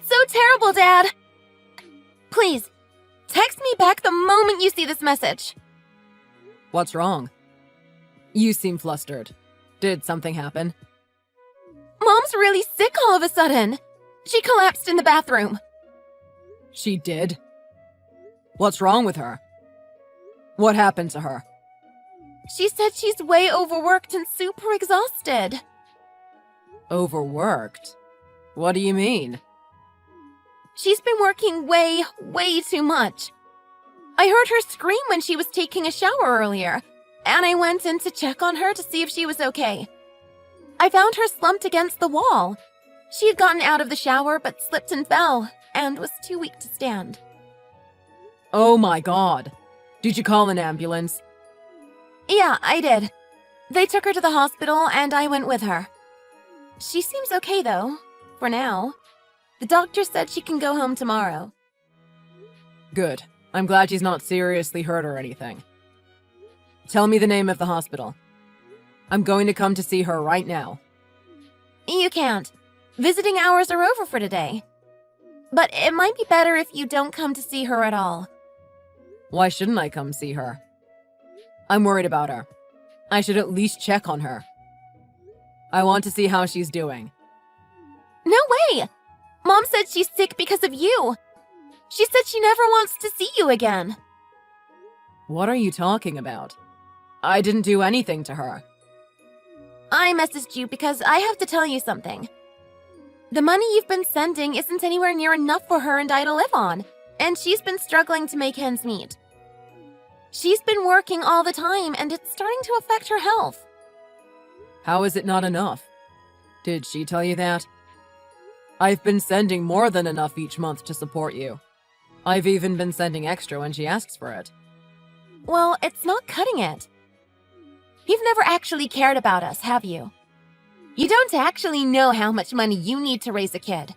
It's so terrible, Dad! Please, text me back the moment you see this message. What's wrong? You seem flustered. Did something happen? Mom's really sick all of a sudden. She collapsed in the bathroom. She did? What's wrong with her? What happened to her? She said she's way overworked and super exhausted. Overworked? What do you mean? She's been working way too much. I heard her scream when she was taking a shower earlier, and I went in to check on her to see if she was okay. I found her slumped against the wall. She had gotten out of the shower but slipped and fell, and was too weak to stand. Oh my God. Did you call an ambulance? Yeah, I did. They took her to the hospital, and I went with her. She seems okay, though, for now. The doctor said she can go home tomorrow. Good. I'm glad she's not seriously hurt or anything. Tell me the name of the hospital. I'm going to come to see her right now. You can't. Visiting hours are over for today. But it might be better if you don't come to see her at all. Why shouldn't I come see her? I'm worried about her. I should at least check on her. I want to see how she's doing. No way! Mom said she's sick because of you. She said she never wants to see you again. What are you talking about? I didn't do anything to her. I messaged you because I have to tell you something. The money you've been sending isn't anywhere near enough for her and I to live on, and she's been struggling to make ends meet. She's been working all the time, and it's starting to affect her health. How is it not enough? Did she tell you that? I've been sending more than enough each month to support you. I've even been sending extra when she asks for it. Well, it's not cutting it. You've never actually cared about us, have you? You don't actually know how much money you need to raise a kid.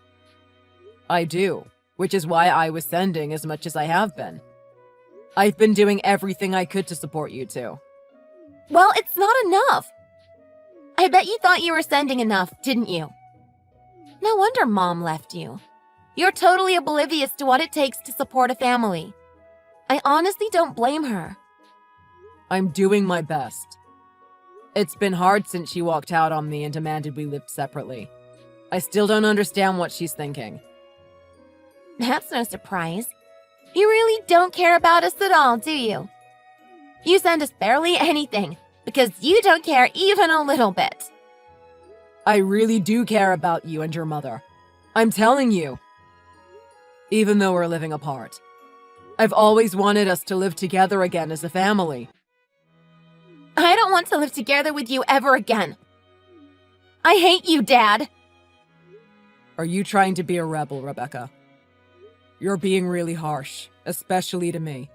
I do, which is why I was sending as much as I have been. I've been doing everything I could to support you too. Well, it's not enough. I bet you thought you were sending enough, didn't you? No wonder Mom left you. You're totally oblivious to what it takes to support a family. I honestly don't blame her. I'm doing my best. It's been hard since she walked out on me and demanded we lived separately. I still don't understand what she's thinking. That's no surprise. You really don't care about us at all, do you? You send us barely anything, because you don't care even a little bit. I really do care about you and your mother. I'm telling you. Even though we're living apart. I've always wanted us to live together again as a family. I don't want to live together with you ever again. I hate you, Dad. Are you trying to be a rebel, Rebecca? You're being really harsh, especially to me.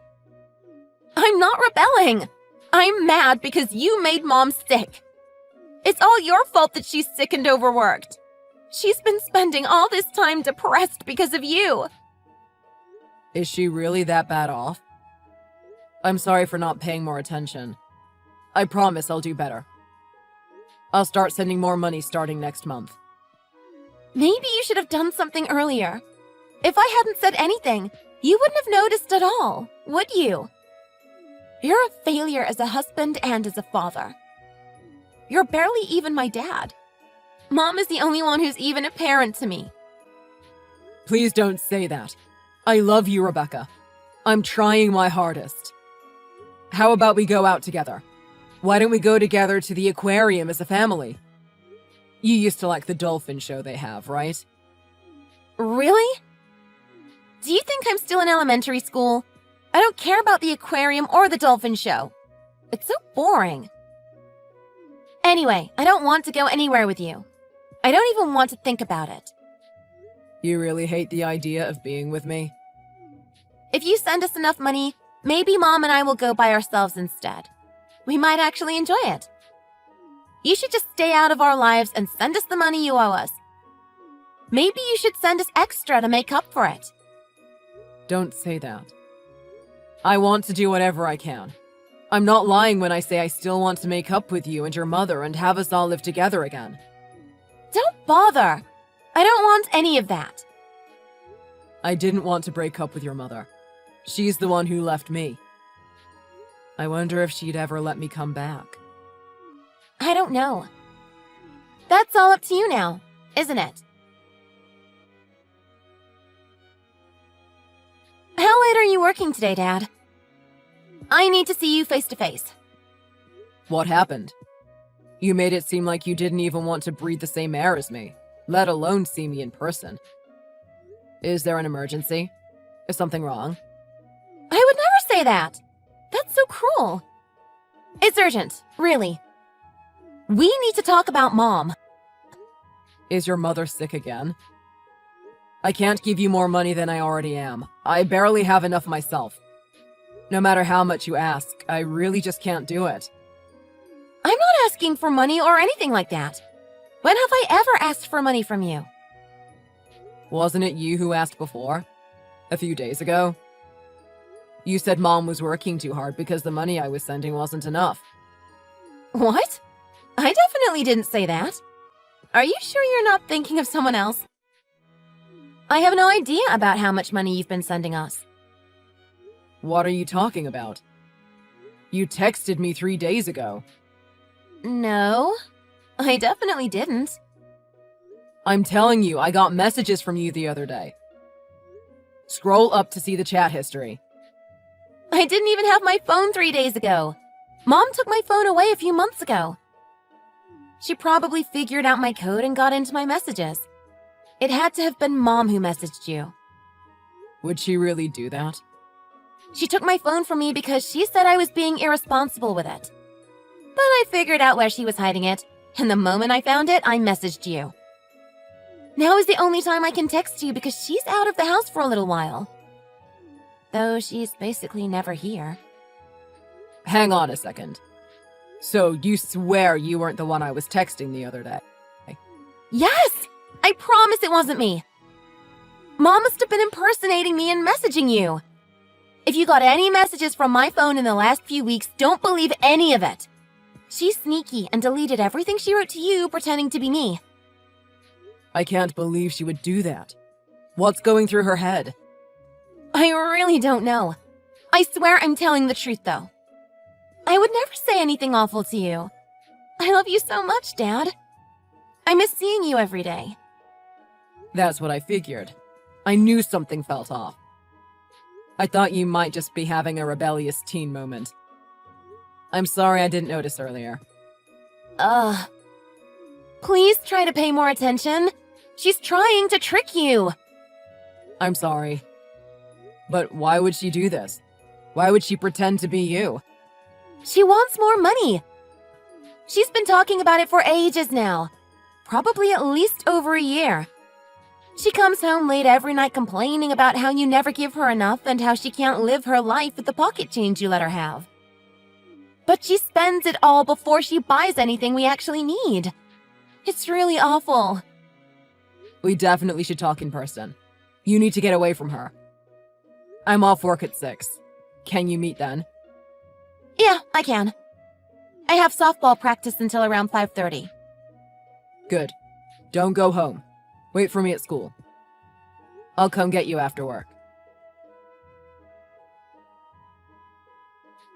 I'm not rebelling. I'm mad because you made Mom sick. It's all your fault that she's sick and overworked. She's been spending all this time depressed because of you. Is she really that bad off? I'm sorry for not paying more attention. I promise I'll do better. I'll start sending more money starting next month. Maybe you should have done something earlier. If I hadn't said anything, you wouldn't have noticed at all, would you? You're a failure as a husband and as a father. You're barely even my dad. Mom is the only one who's even a parent to me. Please don't say that. I love you, Rebecca. I'm trying my hardest. How about we go out together? Why don't we go together to the aquarium as a family? You used to like the dolphin show they have, right? Really? Do you think I'm still in elementary school? I don't care about the aquarium or the dolphin show. It's so boring. Anyway, I don't want to go anywhere with you. I don't even want to think about it. You really hate the idea of being with me? If you send us enough money, maybe Mom and I will go by ourselves instead. We might actually enjoy it. You should just stay out of our lives and send us the money you owe us. Maybe you should send us extra to make up for it. Don't say that. I want to do whatever I can. I'm not lying when I say I still want to make up with you and your mother and have us all live together again. Don't bother. I don't want any of that. I didn't want to break up with your mother. She's the one who left me. I wonder if she'd ever let me come back. I don't know. That's all up to you now, isn't it? How late are you working today, Dad? I need to see you face to face. What happened? You made it seem like you didn't even want to breathe the same air as me, let alone see me in person. Is there an emergency? Is something wrong? I would never say that. That's so cruel. It's urgent, really. We need to talk about Mom. Is your mother sick again? I can't give you more money than I already am. I barely have enough myself. No matter how much you ask, I really just can't do it. I'm not asking for money or anything like that. When have I ever asked for money from you? Wasn't it you who asked before? A few days ago? You said Mom was working too hard because the money I was sending wasn't enough. What? I definitely didn't say that. Are you sure you're not thinking of someone else? I have no idea about how much money you've been sending us. What are you talking about? You texted me 3 days ago. No, I definitely didn't. I'm telling you, I got messages from you the other day. Scroll up to see the chat history. I didn't even have my phone 3 days ago. Mom took my phone away a few months ago. She probably figured out my code and got into my messages. It had to have been Mom who messaged you. Would she really do that? She took my phone from me because she said I was being irresponsible with it. But I figured out where she was hiding it, and the moment I found it, I messaged you. Now is the only time I can text you because she's out of the house for a little while. Though she's basically never here. Hang on a second. So you swear you weren't the one I was texting the other day? Yes! I promise it wasn't me. Mom must have been impersonating me and messaging you. If you got any messages from my phone in the last few weeks, don't believe any of it. She's sneaky and deleted everything she wrote to you pretending to be me. I can't believe she would do that. What's going through her head? I really don't know. I swear I'm telling the truth, though. I would never say anything awful to you. I love you so much, Dad. I miss seeing you every day. That's what I figured. I knew something felt off. I thought you might just be having a rebellious teen moment. I'm sorry I didn't notice earlier. Please try to pay more attention. She's trying to trick you. I'm sorry. But why would she do this? Why would she pretend to be you? She wants more money. She's been talking about it for ages now. Probably at least over a year. She comes home late every night complaining about how you never give her enough and how she can't live her life with the pocket change you let her have. But she spends it all before she buys anything we actually need. It's really awful. We definitely should talk in person. You need to get away from her. I'm off work at 6. Can you meet then? Yeah, I can. I have softball practice until around 5:30. Good. Don't go home. Wait for me at school. I'll come get you after work.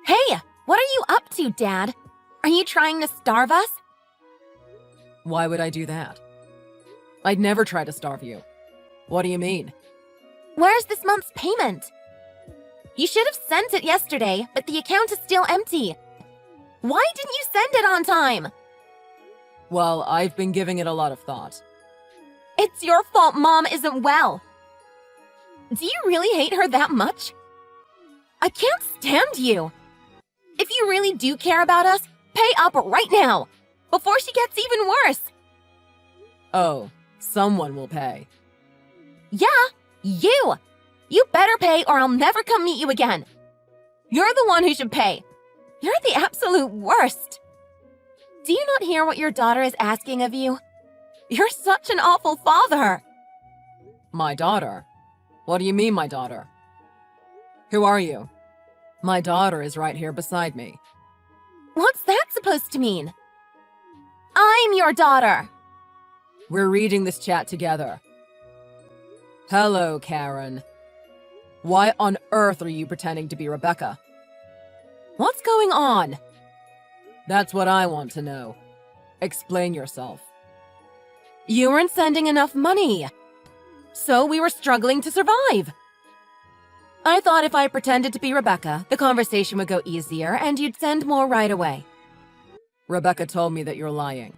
Hey, what are you up to, Dad? Are you trying to starve us? Why would I do that? I'd never try to starve you. What do you mean? Where's this month's payment? You should have sent it yesterday, but the account is still empty. Why didn't you send it on time? Well, I've been giving it a lot of thought. It's your fault Mom isn't well. Do you really hate her that much? I can't stand you. If you really do care about us, pay up right now, before she gets even worse. Oh, someone will pay. Yeah, you. You better pay or I'll never come meet you again. You're the one who should pay. You're the absolute worst. Do you not hear what your daughter is asking of you? You're such an awful father. My daughter? What do you mean, my daughter? Who are you? My daughter is right here beside me. What's that supposed to mean? I'm your daughter. We're reading this chat together. Hello, Karen. Why on earth are you pretending to be Rebecca? What's going on? That's what I want to know. Explain yourself. You weren't sending enough money, so we were struggling to survive. I thought if I pretended to be Rebecca, the conversation would go easier and you'd send more right away. Rebecca told me that you're lying.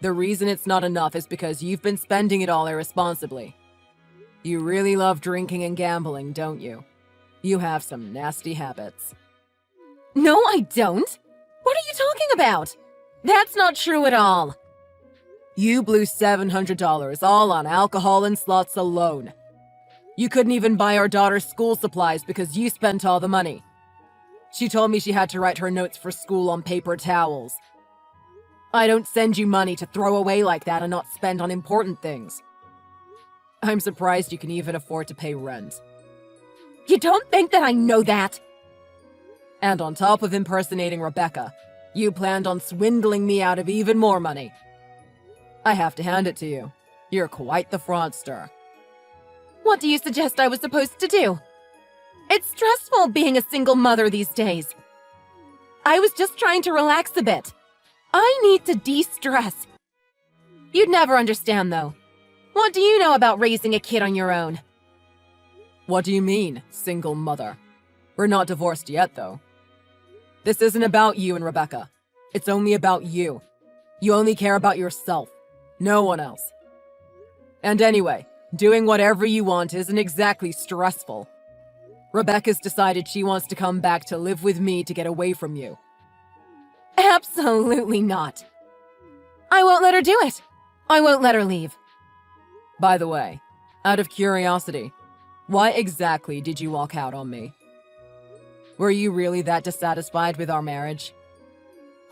The reason it's not enough is because you've been spending it all irresponsibly. You really love drinking and gambling, don't you? You have some nasty habits. No, I don't. What are you talking about? That's not true at all. You blew $700 all on alcohol and slots alone. You couldn't even buy our daughter's school supplies because you spent all the money. She told me she had to write her notes for school on paper towels. I don't send you money to throw away like that and not spend on important things. I'm surprised you can even afford to pay rent. You don't think that I know that? And on top of impersonating Rebecca, you planned on swindling me out of even more money. I have to hand it to you. You're quite the fraudster. What do you suggest I was supposed to do? It's stressful being a single mother these days. I was just trying to relax a bit. I need to de-stress. You'd never understand, though. What do you know about raising a kid on your own? What do you mean, single mother? We're not divorced yet, though. This isn't about you and Rebecca. It's only about you. You only care about yourself, no one else. And anyway, doing whatever you want isn't exactly stressful. Rebecca's decided she wants to come back to live with me to get away from you. Absolutely not. I won't let her do it. I won't let her leave. By the way, out of curiosity, why exactly did you walk out on me? Were you really that dissatisfied with our marriage?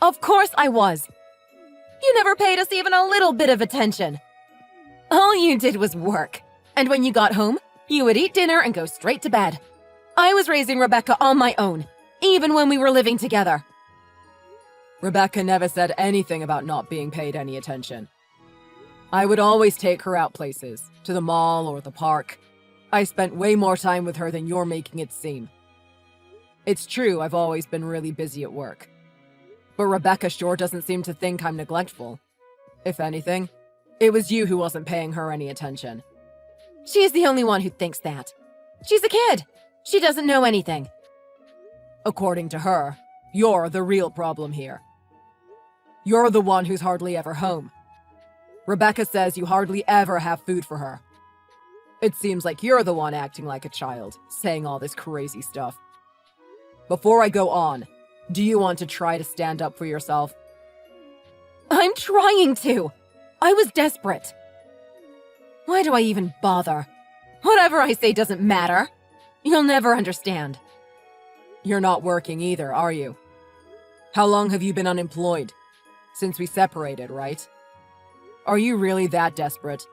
Of course I was. You never paid us even a little bit of attention. All you did was work. And when you got home, you would eat dinner and go straight to bed. I was raising Rebecca on my own, even when we were living together. Rebecca never said anything about not being paid any attention. I would always take her out places, to the mall or the park. I spent way more time with her than you're making it seem. It's true, I've always been really busy at work. But Rebecca sure doesn't seem to think I'm neglectful. If anything, it was you who wasn't paying her any attention. She's the only one who thinks that. She's a kid. She doesn't know anything. According to her, you're the real problem here. You're the one who's hardly ever home. Rebecca says you hardly ever have food for her. It seems like you're the one acting like a child, saying all this crazy stuff. Before I go on, do you want to try to stand up for yourself? I'm trying to. I was desperate. Why do I even bother? Whatever I say doesn't matter. You'll never understand. You're not working either, are you? How long have you been unemployed? Since we separated, right? Are you really that desperate?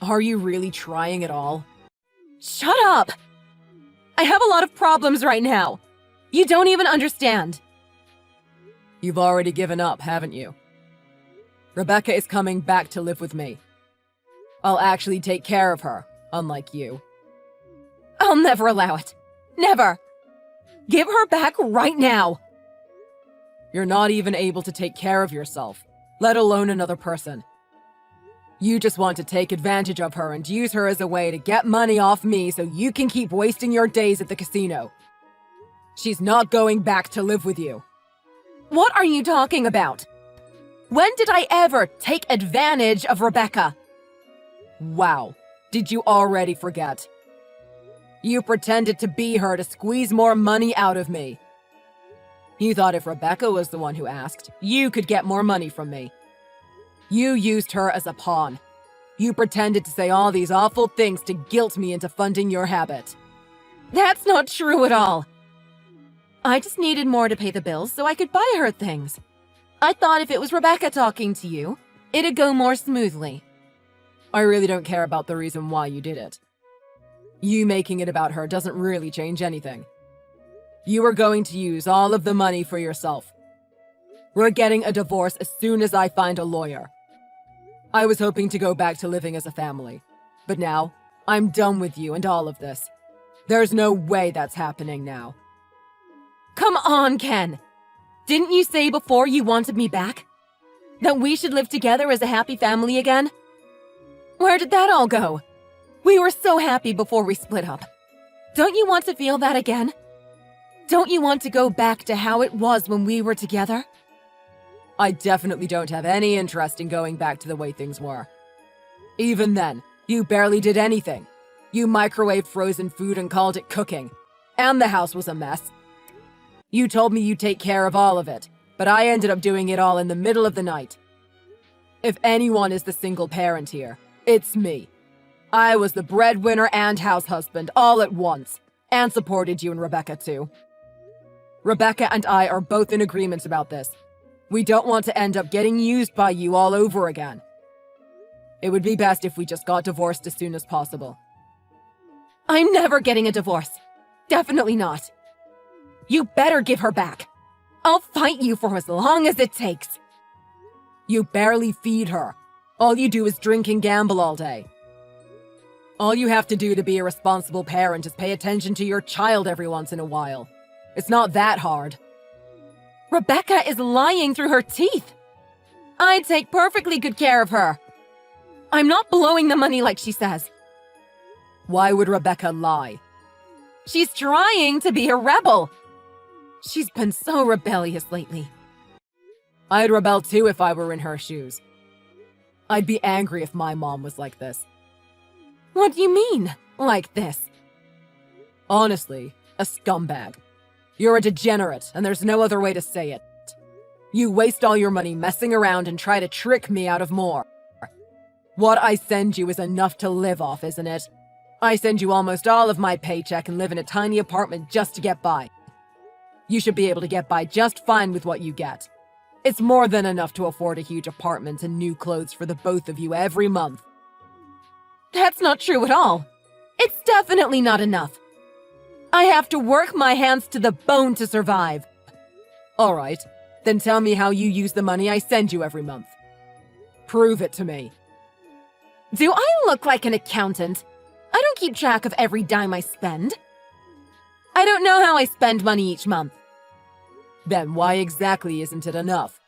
Are you really trying at all? Shut up! I have a lot of problems right now. You don't even understand. You've already given up, haven't you? Rebecca is coming back to live with me. I'll actually take care of her, unlike you. I'll never allow it. Never. Give her back right now. You're not even able to take care of yourself, let alone another person. You just want to take advantage of her and use her as a way to get money off me so you can keep wasting your days at the casino. She's not going back to live with you. What are you talking about? When did I ever take advantage of Rebecca? Wow, did you already forget? You pretended to be her to squeeze more money out of me. You thought if Rebecca was the one who asked, you could get more money from me. You used her as a pawn. You pretended to say all these awful things to guilt me into funding your habit. That's not true at all. I just needed more to pay the bills so I could buy her things. I thought if it was Rebecca talking to you, it'd go more smoothly. I really don't care about the reason why you did it. You making it about her doesn't really change anything. You are going to use all of the money for yourself. We're getting a divorce as soon as I find a lawyer. I was hoping to go back to living as a family, but now I'm done with you and all of this. There's no way that's happening now. Come on, Ken. Didn't you say before you wanted me back? That we should live together as a happy family again? Where did that all go? We were so happy before we split up. Don't you want to feel that again? Don't you want to go back to how it was when we were together? I definitely don't have any interest in going back to the way things were. Even then, you barely did anything. You microwaved frozen food and called it cooking. And the house was a mess. You told me you'd take care of all of it, but I ended up doing it all in the middle of the night. If anyone is the single parent here, it's me. I was the breadwinner and house husband all at once, and supported you and Rebecca too. Rebecca and I are both in agreement about this. We don't want to end up getting used by you all over again. It would be best if we just got divorced as soon as possible. I'm never getting a divorce. Definitely not. You better give her back. I'll fight you for as long as it takes. You barely feed her. All you do is drink and gamble all day. All you have to do to be a responsible parent is pay attention to your child every once in a while. It's not that hard. Rebecca is lying through her teeth. I take perfectly good care of her. I'm not blowing the money like she says. Why would Rebecca lie? She's trying to be a rebel. She's been so rebellious lately. I'd rebel too if I were in her shoes. I'd be angry if my mom was like this. What do you mean, like this? Honestly, a scumbag. You're a degenerate, and there's no other way to say it. You waste all your money messing around and try to trick me out of more. What I send you is enough to live off, isn't it? I send you almost all of my paycheck and live in a tiny apartment just to get by. You should be able to get by just fine with what you get. It's more than enough to afford a huge apartment and new clothes for the both of you every month. That's not true at all. It's definitely not enough. I have to work my hands to the bone to survive. All right, then tell me how you use the money I send you every month. Prove it to me. Do I look like an accountant? I don't keep track of every dime I spend. I don't know how I spend money each month. Then why exactly isn't it enough?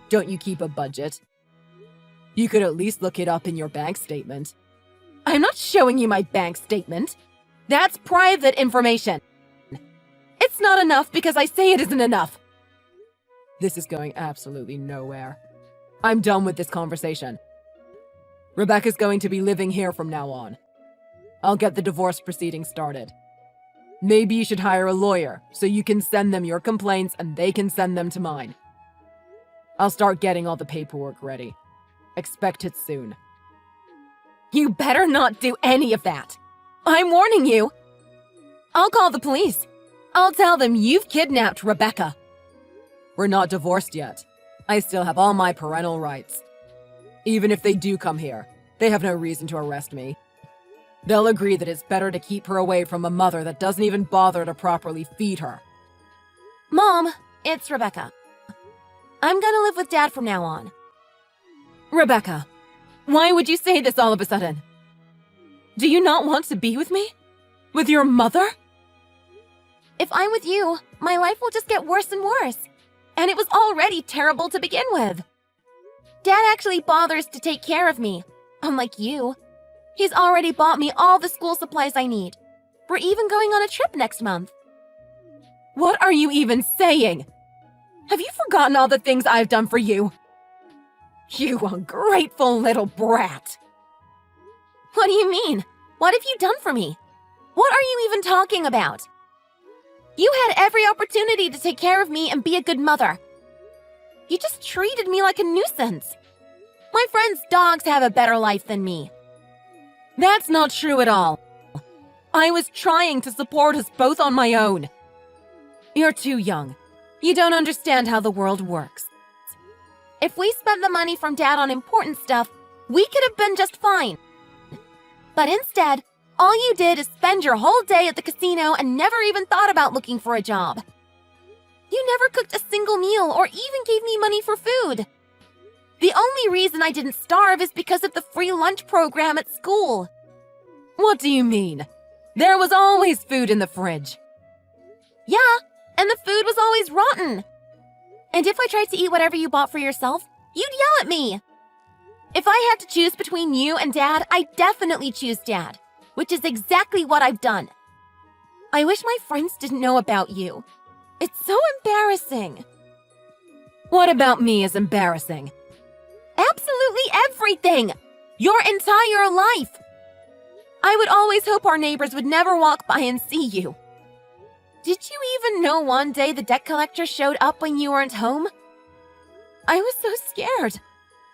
Don't you keep a budget? You could at least look it up in your bank statement. I'm not showing you my bank statement. That's private information. It's not enough because I say it isn't enough. This is going absolutely nowhere. I'm done with this conversation. Rebecca's going to be living here from now on. I'll get the divorce proceedings started. Maybe you should hire a lawyer so you can send them your complaints and they can send them to mine. I'll start getting all the paperwork ready. Expect it soon. You better not do any of that. I'm warning you. I'll call the police. I'll tell them you've kidnapped Rebecca. We're not divorced yet. I still have all my parental rights. Even if they do come here, they have no reason to arrest me. They'll agree that it's better to keep her away from a mother that doesn't even bother to properly feed her. Mom, it's Rebecca. I'm gonna live with Dad from now on. Rebecca, why would you say this all of a sudden? Do you not want to be with me? With your mother? If I'm with you, my life will just get worse and worse. And it was already terrible to begin with. Dad actually bothers to take care of me, unlike you. He's already bought me all the school supplies I need. We're even going on a trip next month. What are you even saying? Have you forgotten all the things I've done for you? You ungrateful little brat. What do you mean? What have you done for me? What are you even talking about? You had every opportunity to take care of me and be a good mother. You just treated me like a nuisance. My friends' dogs have a better life than me. That's not true at all. I was trying to support us both on my own. You're too young. You don't understand how the world works. If we spent the money from Dad on important stuff, we could have been just fine. But instead, all you did is spend your whole day at the casino and never even thought about looking for a job. You never cooked a single meal or even gave me money for food. The only reason I didn't starve is because of the free lunch program at school. What do you mean? There was always food in the fridge. Yeah, and the food was always rotten. And if I tried to eat whatever you bought for yourself, you'd yell at me. If I had to choose between you and Dad, I'd definitely choose Dad, which is exactly what I've done. I wish my friends didn't know about you. It's so embarrassing. What about me is embarrassing? Absolutely everything! Your entire life! I would always hope our neighbors would never walk by and see you. Did you even know one day the debt collector showed up when you weren't home? I was so scared,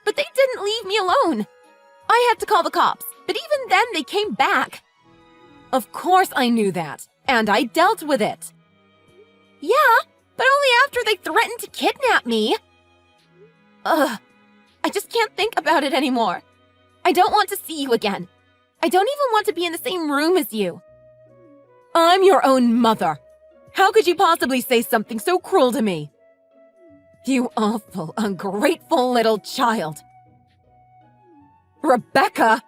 but they didn't leave me alone. I had to call the cops, but even then they came back. Of course I knew that, and I dealt with it. Yeah, but only after they threatened to kidnap me. Ugh, I just can't think about it anymore. I don't want to see you again. I don't even want to be in the same room as you. I'm your own mother. How could you possibly say something so cruel to me? You awful, ungrateful little child. Rebecca,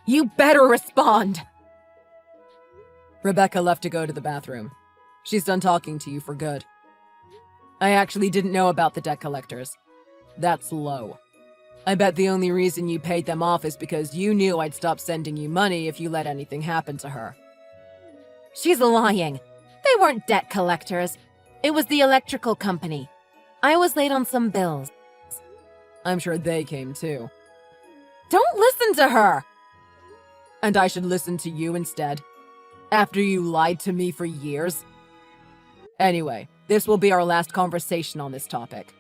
you better respond. Rebecca left to go to the bathroom. She's done talking to you for good. I actually didn't know about the debt collectors. That's low. I bet the only reason you paid them off is because you knew I'd stop sending you money if you let anything happen to her. She's lying. They weren't debt collectors. It was the electrical company. I was late on some bills. I'm sure they came too. Don't listen to her! And I should listen to you instead? After you lied to me for years? Anyway, this will be our last conversation on this topic.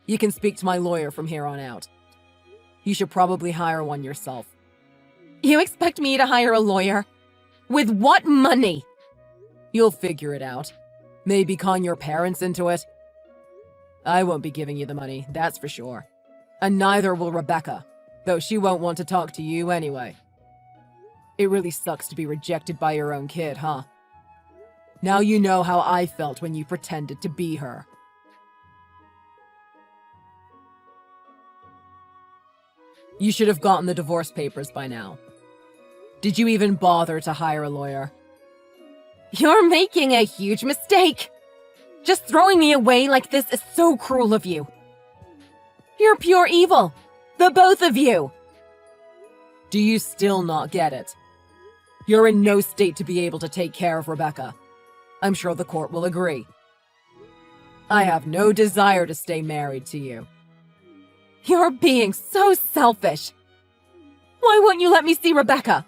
You can speak to my lawyer from here on out. You should probably hire one yourself. You expect me to hire a lawyer? With what money? You'll figure it out. Maybe con your parents into it. I won't be giving you the money, that's for sure. And neither will Rebecca, though she won't want to talk to you anyway. It really sucks to be rejected by your own kid, huh? Now you know how I felt when you pretended to be her. You should have gotten the divorce papers by now. Did you even bother to hire a lawyer? You're making a huge mistake. Just throwing me away like this is so cruel of you. You're pure evil. The both of you. Do you still not get it? You're in no state to be able to take care of Rebecca. I'm sure the court will agree. I have no desire to stay married to you. You're being so selfish. Why won't you let me see Rebecca?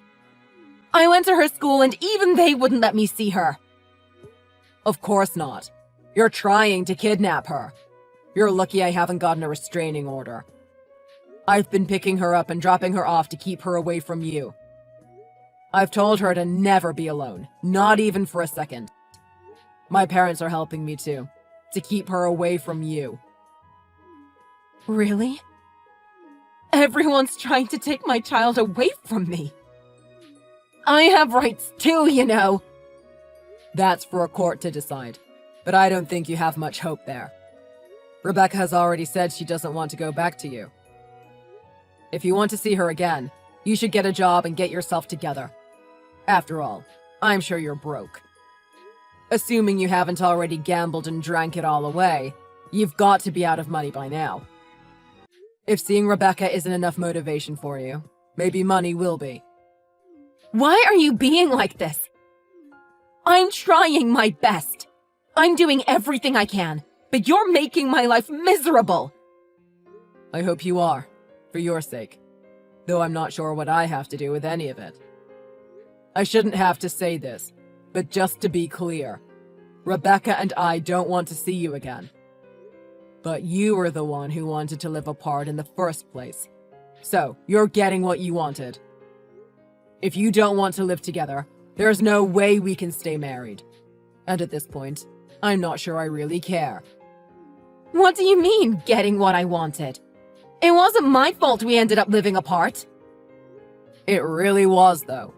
I went to her school and even they wouldn't let me see her. Of course not. You're trying to kidnap her. You're lucky I haven't gotten a restraining order. I've been picking her up and dropping her off to keep her away from you. I've told her to never be alone, not even for a second. My parents are helping me too, to keep her away from you. Really? Everyone's trying to take my child away from me. I have rights too, you know. That's for a court to decide, but I don't think you have much hope there. Rebecca has already said she doesn't want to go back to you. If you want to see her again, you should get a job and get yourself together. After all, I'm sure you're broke. Assuming you haven't already gambled and drank it all away, you've got to be out of money by now. If seeing Rebecca isn't enough motivation for you, maybe money will be. Why are you being like this? I'm trying my best. I'm doing everything I can, but you're making my life miserable. I hope you are, for your sake, though I'm not sure what I have to do with any of it. I shouldn't have to say this, but just to be clear, Rebecca and I don't want to see you again. But you were the one who wanted to live apart in the first place. So, you're getting what you wanted. If you don't want to live together, there's no way we can stay married. And at this point, I'm not sure I really care. What do you mean, getting what I wanted? It wasn't my fault we ended up living apart. It really was, though.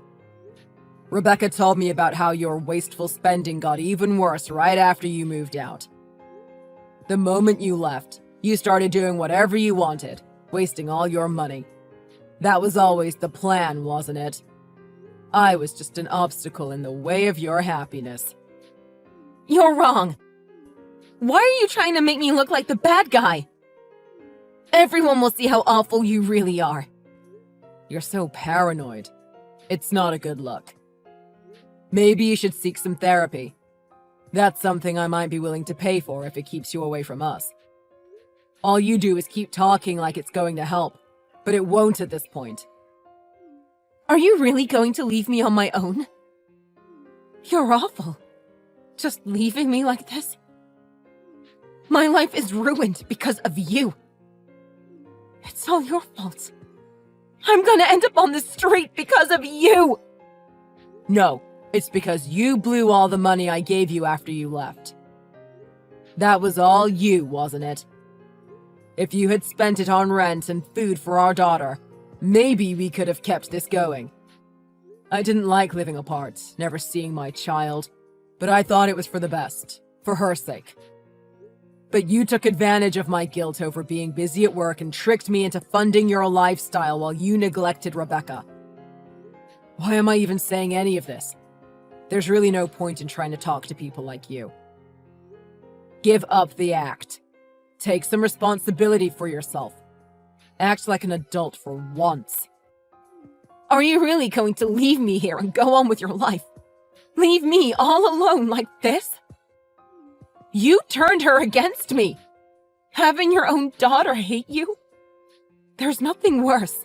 Rebecca told me about how your wasteful spending got even worse right after you moved out. The moment you left, you started doing whatever you wanted, wasting all your money. That was always the plan, wasn't it? I was just an obstacle in the way of your happiness. You're wrong. Why are you trying to make me look like the bad guy? Everyone will see how awful you really are. You're so paranoid. It's not a good look. Maybe you should seek some therapy. That's something I might be willing to pay for if it keeps you away from us. All you do is keep talking like it's going to help, but it won't at this point. Are you really going to leave me on my own? You're awful. Just leaving me like this? My life is ruined because of you. It's all your fault. I'm gonna end up on the street because of you! No, it's because you blew all the money I gave you after you left. That was all you, wasn't it? If you had spent it on rent and food for our daughter, maybe we could have kept this going. I didn't like living apart, never seeing my child, but I thought it was for the best, for her sake. But you took advantage of my guilt over being busy at work and tricked me into funding your lifestyle while you neglected Rebecca. Why am I even saying any of this? There's really no point in trying to talk to people like you. Give up the act. Take some responsibility for yourself. Act like an adult for once. Are you really going to leave me here and go on with your life? Leave me all alone like this? You turned her against me. Having your own daughter hate you? There's nothing worse.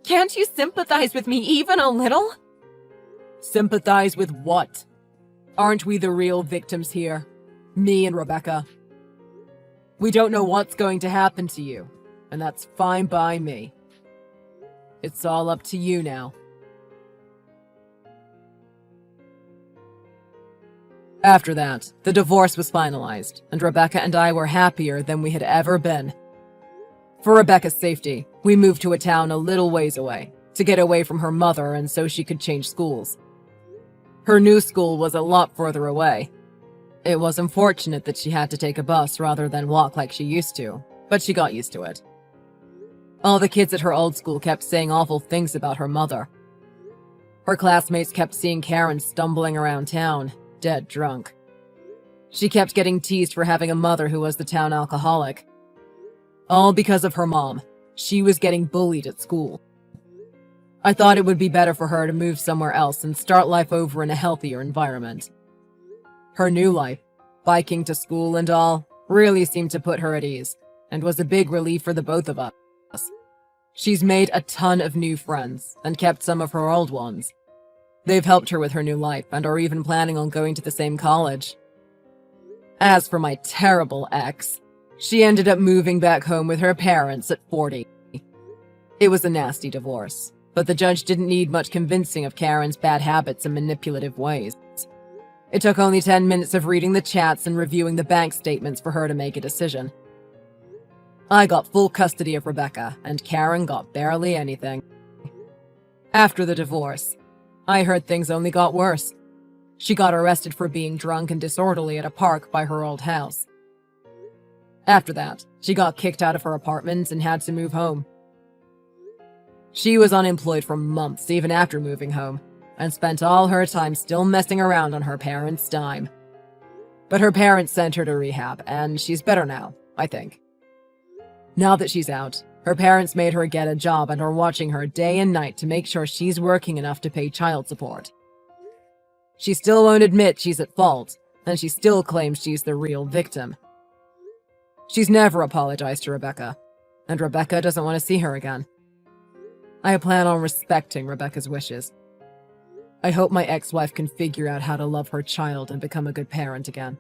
Can't you sympathize with me even a little? Sympathize with what? Aren't we the real victims here? Me and Rebecca. We don't know what's going to happen to you, and that's fine by me. It's all up to you now. After that, the divorce was finalized, and Rebecca and I were happier than we had ever been. For Rebecca's safety, we moved to a town a little ways away, to get away from her mother and so she could change schools. Her new school was a lot further away. It was unfortunate that she had to take a bus rather than walk like she used to, but she got used to it. All the kids at her old school kept saying awful things about her mother. Her classmates kept seeing Karen stumbling around town, dead drunk. She kept getting teased for having a mother who was the town alcoholic. All because of her mom. She was getting bullied at school. I thought it would be better for her to move somewhere else and start life over in a healthier environment. Her new life, biking to school and all, really seemed to put her at ease, and was a big relief for the both of us. She's made a ton of new friends, and kept some of her old ones. They've helped her with her new life, and are even planning on going to the same college. As for my terrible ex, she ended up moving back home with her parents at 40. It was a nasty divorce, but the judge didn't need much convincing of Karen's bad habits and manipulative ways. It took only 10 minutes of reading the chats and reviewing the bank statements for her to make a decision. I got full custody of Rebecca, and Karen got barely anything. After the divorce, I heard things only got worse. She got arrested for being drunk and disorderly at a park by her old house. After that, she got kicked out of her apartment and had to move home. She was unemployed for months even after moving home, and spent all her time still messing around on her parents' dime. But her parents sent her to rehab, and she's better now, I think. Now that she's out, her parents made her get a job and are watching her day and night to make sure she's working enough to pay child support. She still won't admit she's at fault, and she still claims she's the real victim. She's never apologized to Rebecca, and Rebecca doesn't want to see her again. I plan on respecting Rebecca's wishes. I hope my ex-wife can figure out how to love her child and become a good parent again.